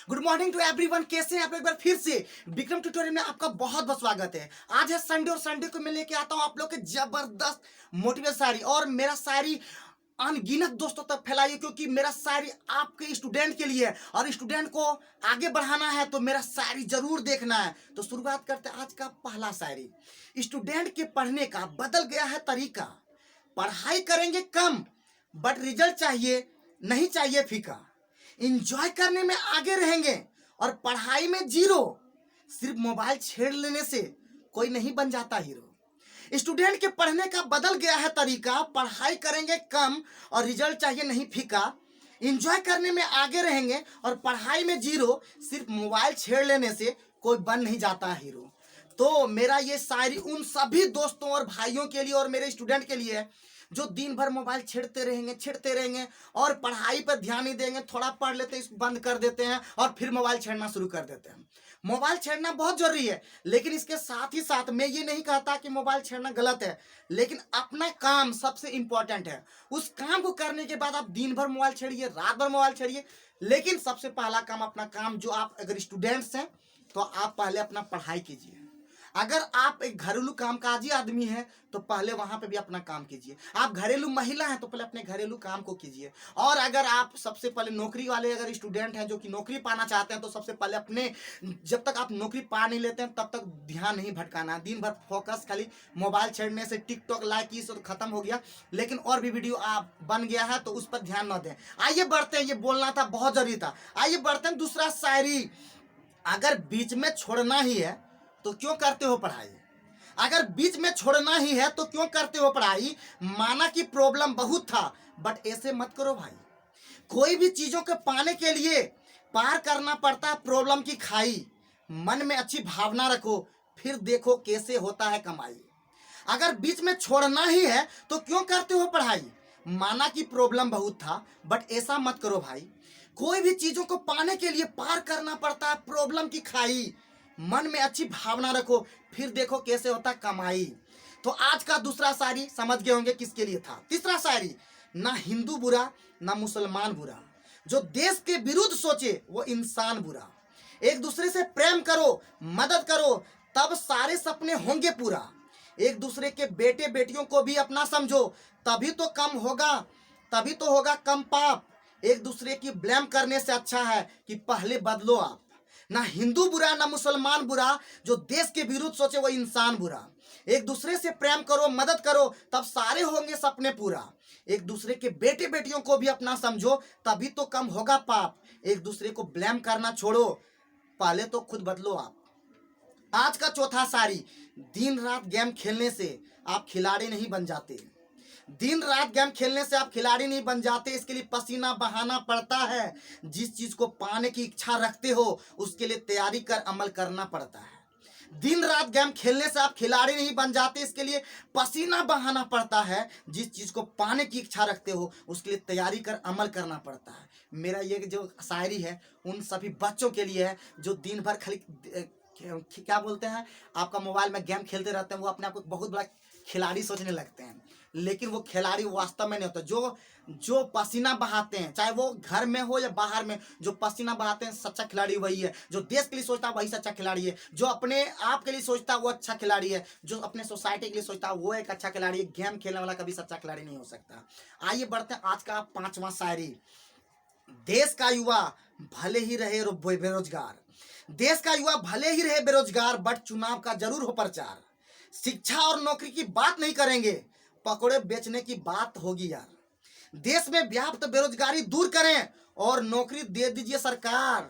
Good morning to everyone. कैसे हैं आप? एक बार फिर से विक्रम ट्यूटोरियल में आपका बहुत बहुत स्वागत है। आज है संडे और संडे को मैं लेके आता हूं आप लोग के जबरदस्त मोटिवेट शायरी। और मेरा शायरी अनगिनत दोस्तों तक फैलाइए, क्योंकि मेरा शायरी आपके स्टूडेंट के लिए है और स्टूडेंट को आगे बढ़ाना है, तो मेरा शायरी जरूर देखना है। तो शुरुआत करते हैं आज का पहला शायरी। स्टूडेंट के पढ़ने का बदल गया है तरीका, पढ़ाई करेंगे कम बट रिजल्ट चाहिए, नहीं चाहिए फीका। इंजॉय करने में आगे रहेंगे और पढ़ाई में जीरो। सिर्फ मोबाइल छेड़ लेने से कोई नहीं बन जाता हीरो। स्टूडेंट के पढ़ने का बदल गया है तरीका, पढ़ाई करेंगे कम और रिजल्ट चाहिए नहीं फीका। इंजॉय करने में आगे रहेंगे और पढ़ाई में जीरो। सिर्फ मोबाइल छेड़ लेने से कोई बन नहीं जाता हीरो। तो मेरा ये शायरी उन सभी दोस्तों और भाइयों के लिए और मेरे स्टूडेंट के लिए है जो दिन भर मोबाइल छेड़ते रहेंगे और पढ़ाई पर ध्यान नहीं देंगे। थोड़ा पढ़ लेते हैं, बंद कर देते हैं और फिर मोबाइल छेड़ना शुरू कर देते हैं। मोबाइल छेड़ना बहुत जरूरी है, लेकिन इसके साथ ही साथ मैं ये नहीं कहता कि मोबाइल छेड़ना गलत है, लेकिन अपना काम सबसे इंपॉर्टेंट है। उस काम को करने के बाद आप दिन भर मोबाइल छेड़िए, रात भर मोबाइल छेड़िए, लेकिन सबसे पहला काम अपना काम, जो आप अगर स्टूडेंट्स हैं तो आप पहले अपना पढ़ाई कीजिए। अगर आप एक घरेलू कामकाजी आदमी हैं तो पहले वहां पे भी अपना काम कीजिए। आप घरेलू महिला हैं तो पहले अपने घरेलू काम को कीजिए। और अगर आप सबसे पहले नौकरी वाले अगर स्टूडेंट हैं जो कि नौकरी पाना चाहते हैं, तो सबसे पहले अपने, जब तक आप नौकरी पा नहीं लेते हैं तब तक ध्यान नहीं भटकाना। दिन भर फोकस खाली मोबाइल छेड़ने से, टिकटॉक लाइक ये सब खत्म हो गया, लेकिन और भी वीडियो आप बन गया है तो उस पर ध्यान न दें। आइए बढ़ते हैं, ये बोलना था, बहुत जरूरी था। आइए बढ़ते हैं दूसरा शायरी। अगर बीच में छोड़ना ही है तो क्यों करते हो पढ़ाई? अगर बीच में छोड़ना ही है तो क्यों करते हो पढ़ाई? माना कि प्रॉब्लम बहुत था बट ऐसे मत करो भाई। कोई भी चीजों को पाने के लिए पार करना पड़ता है प्रॉब्लम की खाई। मन में अच्छी भावना रखो, फिर देखो कैसे होता है कमाई। अगर बीच में छोड़ना ही है तो क्यों करते हो पढ़ाई? माना कि प्रॉब्लम बहुत था बट ऐसा मत करो भाई। कोई भी चीजों को पाने के लिए पार करना पड़ता है प्रॉब्लम की खाई। मन में अच्छी भावना रखो, फिर देखो कैसे होता है कमाई। तो आज का दूसरा शायरी समझ गए होंगे किसके लिए था। तीसरा शायरी। ना हिंदू बुरा ना मुसलमान बुरा, जो देश के विरुद्ध सोचे वो इंसान बुरा। एक दूसरे से प्रेम करो, मदद करो, तब सारे सपने होंगे पूरा। एक दूसरे के बेटे बेटियों को भी अपना समझो, तभी तो कम होगा, तभी तो होगा कम पाप। एक दूसरे की ब्लेम करने से अच्छा है कि पहले बदलो आप। ना हिंदू बुरा ना मुसलमान बुरा, जो देश के विरुद्ध सोचे वो इंसान बुरा। एक दूसरे से प्रेम करो, मदद करो, तब सारे होंगे सपने पूरा। एक दूसरे के बेटे बेटियों को भी अपना समझो, तभी तो कम होगा पाप। एक दूसरे को ब्लेम करना छोड़ो, पहले तो खुद बदलो आप। आज का चौथा शायरी। दिन रात गेम खेलने से आप खिलाड़ी नहीं बन जाते। दिन रात गेम खेलने से आप खिलाड़ी नहीं बन जाते, इसके लिए पसीना बहाना पड़ता है। जिस चीज को पाने की इच्छा रखते हो उसके लिए तैयारी कर अमल करना पड़ता है। दिन रात गेम खेलने से आप खिलाड़ी नहीं बन जाते, इसके लिए पसीना बहाना पड़ता है। जिस चीज को पाने की इच्छा रखते हो उसके लिए तैयारी कर अमल करना पड़ता है। मेरा ये जो शायरी है उन सभी बच्चों के लिए है जो दिन भर खाली क्या बोलते हैं, आपका मोबाइल में गेम खेलते रहते हैं। वो अपने आप को बहुत बड़ा खिलाड़ी सोचने लगते हैं, लेकिन वो खिलाड़ी वास्तव में नहीं होता। जो पसीना बहाते हैं, चाहे वो घर में हो या बाहर में, जो पसीना बहाते हैं सच्चा खिलाड़ी वही है। जो देश के लिए सोचता है वही सच्चा खिलाड़ी है। जो अपने आप के लिए सोचता है वो अच्छा खिलाड़ी है। जो अपने सोसाइटी के लिए सोचता है वो एक अच्छा खिलाड़ी है। गेम खेलने वाला कभी सच्चा खिलाड़ी नहीं हो सकता। आइए बढ़ते हैं आज का पांचवा शायरी। देश का युवा भले ही रहे बेरोजगार, देश का युवा भले ही रहे बेरोजगार, बट चुनाव का जरूर हो प्रचार। शिक्षा और नौकरी की बात नहीं करेंगे, पकौड़े बेचने की बात होगी यार। देश में व्याप्त बेरोजगारी दूर करें और नौकरी दे दीजिए सरकार।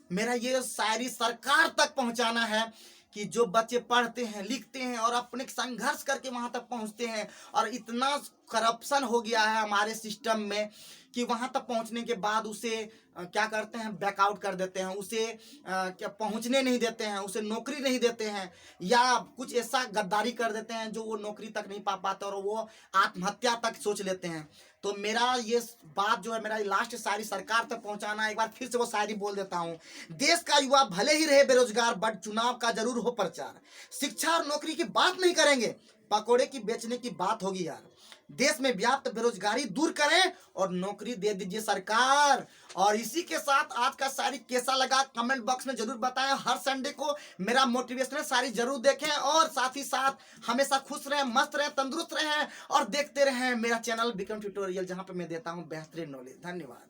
मेरा ये शायरी सरकार तक पहुंचाना है कि जो बच्चे पढ़ते हैं, लिखते हैं और अपने संघर्ष करके वहां तक पहुंचते हैं, और इतना करप्शन हो गया है हमारे सिस्टम में कि वहां तक पहुंचने के बाद उसे क्या करते हैं, बैकआउट कर देते हैं, उसे क्या पहुंचने नहीं देते हैं, उसे नौकरी नहीं देते हैं, या कुछ ऐसा गद्दारी कर देते हैं जो वो नौकरी तक नहीं पा पाते और वो आत्महत्या तक सोच लेते हैं। तो मेरा ये बात जो है, मेरा लास्ट शायरी सरकार तक पहुंचाना है। एक बार फिर से वो शायरी बोल देता हूँ। देश का युवा भले ही रहे बेरोजगार, बट चुनाव का जरूर हो प्रचार। शिक्षा और नौकरी की बात नहीं करेंगे, पकौड़े की बेचने की बात होगी यार। देश में व्याप्त बेरोजगारी दूर करें और नौकरी दे दीजिए सरकार। और इसी के साथ आज का शायरी कैसा लगा कमेंट बॉक्स में जरूर बताएं। हर संडे को मेरा मोटिवेशनल शायरी जरूर देखें और साथ ही साथ हमेशा खुश रहें, मस्त रहें, तंदुरुस्त रहें और देखते रहें मेरा चैनल विक्रम ट्यूटोरियल, जहां पे मैं देता हूं बेहतरीन नॉलेज। धन्यवाद।